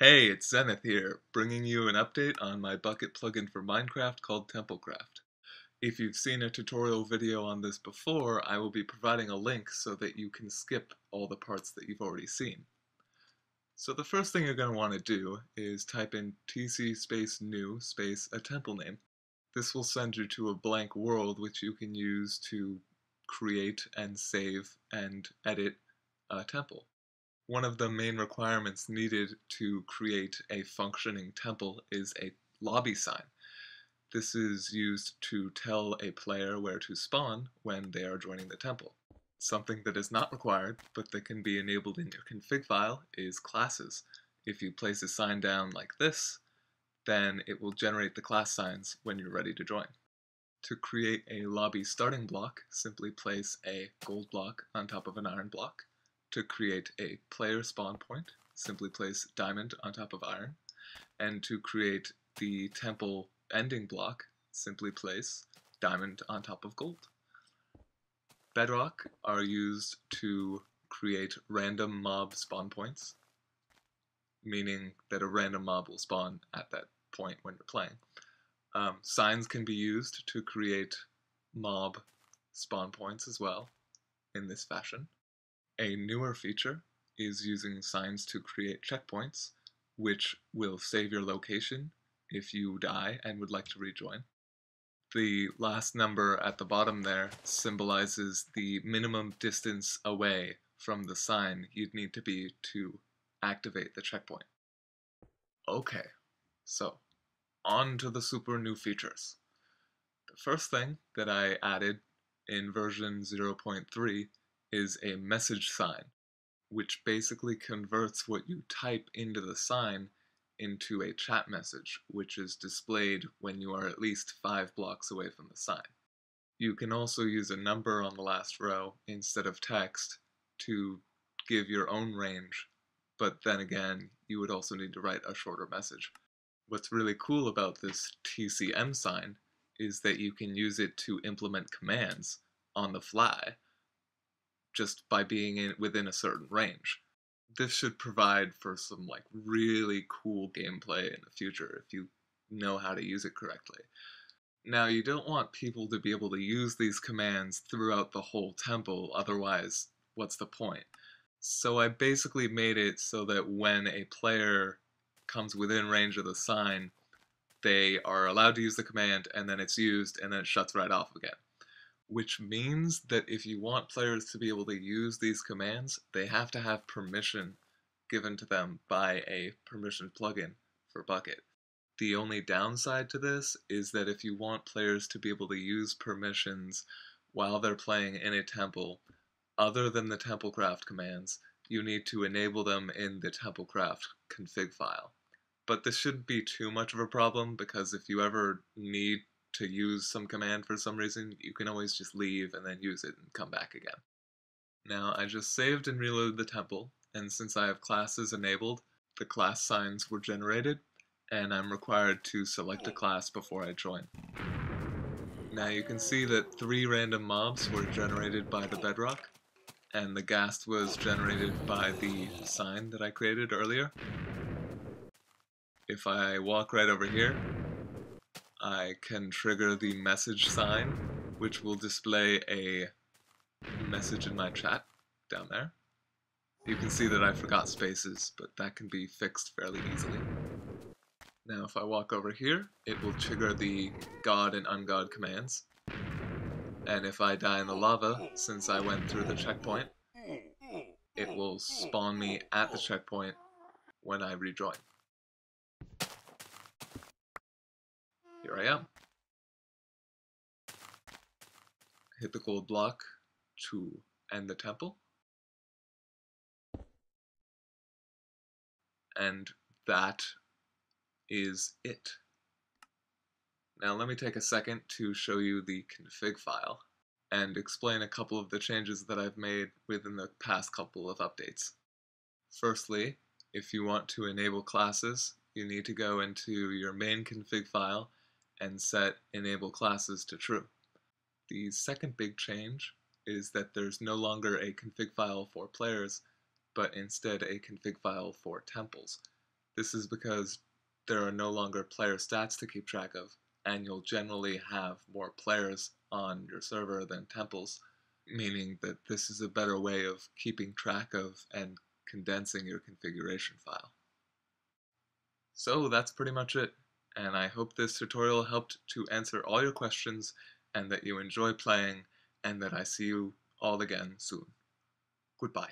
Hey, it's Zenith here, bringing you an update on my Bukkit plugin for Minecraft called TempleCraft. If you've seen a tutorial video on this before, I will be providing a link so that you can skip all the parts that you've already seen. So the first thing you're going to want to do is type in tc space new space a temple name. This will send you to a blank world which you can use to create and save and edit a temple. One of the main requirements needed to create a functioning temple is a lobby sign. This is used to tell a player where to spawn when they are joining the temple. Something that is not required, but that can be enabled in your config file, is classes. If you place a sign down like this, then it will generate the class signs when you're ready to join. To create a lobby starting block, simply place a gold block on top of an iron block. To create a player spawn point, simply place diamond on top of iron. And to create the temple ending block, simply place diamond on top of gold. Bedrock are used to create random mob spawn points, meaning that a random mob will spawn at that point when you're playing. Signs can be used to create mob spawn points as well, in this fashion. A newer feature is using signs to create checkpoints, which will save your location if you die and would like to rejoin. The last number at the bottom there symbolizes the minimum distance away from the sign you'd need to be to activate the checkpoint. Okay, so on to the super new features. The first thing that I added in version 0.3 is a message sign, which basically converts what you type into the sign into a chat message, which is displayed when you are at least 5 blocks away from the sign. You can also use a number on the last row instead of text to give your own range, but then again, you would also need to write a shorter message. What's really cool about this TCM sign is that you can use it to implement commands on the fly, just by being within a certain range. This should provide for some really cool gameplay in the future if you know how to use it correctly. Now, you don't want people to be able to use these commands throughout the whole temple, otherwise what's the point? So I basically made it so that when a player comes within range of the sign, they are allowed to use the command and then it's used and then it shuts right off again. Which means that if you want players to be able to use these commands, they have to have permission given to them by a permission plugin for Bukkit. The only downside to this is that if you want players to be able to use permissions while they're playing in a temple, other than the TempleCraft commands, you need to enable them in the TempleCraft config file. But this shouldn't be too much of a problem, because if you ever need to use some command for some reason, you can always just leave and then use it and come back again. Now, I just saved and reloaded the temple, and since I have classes enabled, the class signs were generated, and I'm required to select a class before I join. Now you can see that 3 random mobs were generated by the bedrock, and the ghast was generated by the sign that I created earlier. If I walk right over here, I can trigger the message sign, which will display a message in my chat down there. You can see that I forgot spaces, but that can be fixed fairly easily. Now if I walk over here, it will trigger the God and Ungod commands. And if I die in the lava, since I went through the checkpoint, it will spawn me at the checkpoint when I rejoin. Here I am. Hit the gold block to end the temple. And that is it. Now let me take a second to show you the config file and explain a couple of the changes that I've made within the past couple of updates. Firstly, if you want to enable classes, you need to go into your main config file and set enable classes to true. The second big change is that there's no longer a config file for players, but instead a config file for temples. This is because there are no longer player stats to keep track of, and you'll generally have more players on your server than temples, meaning that this is a better way of keeping track of and condensing your configuration file. So that's pretty much it, and I hope this tutorial helped to answer all your questions and that you enjoy playing and that I see you all again soon. Goodbye.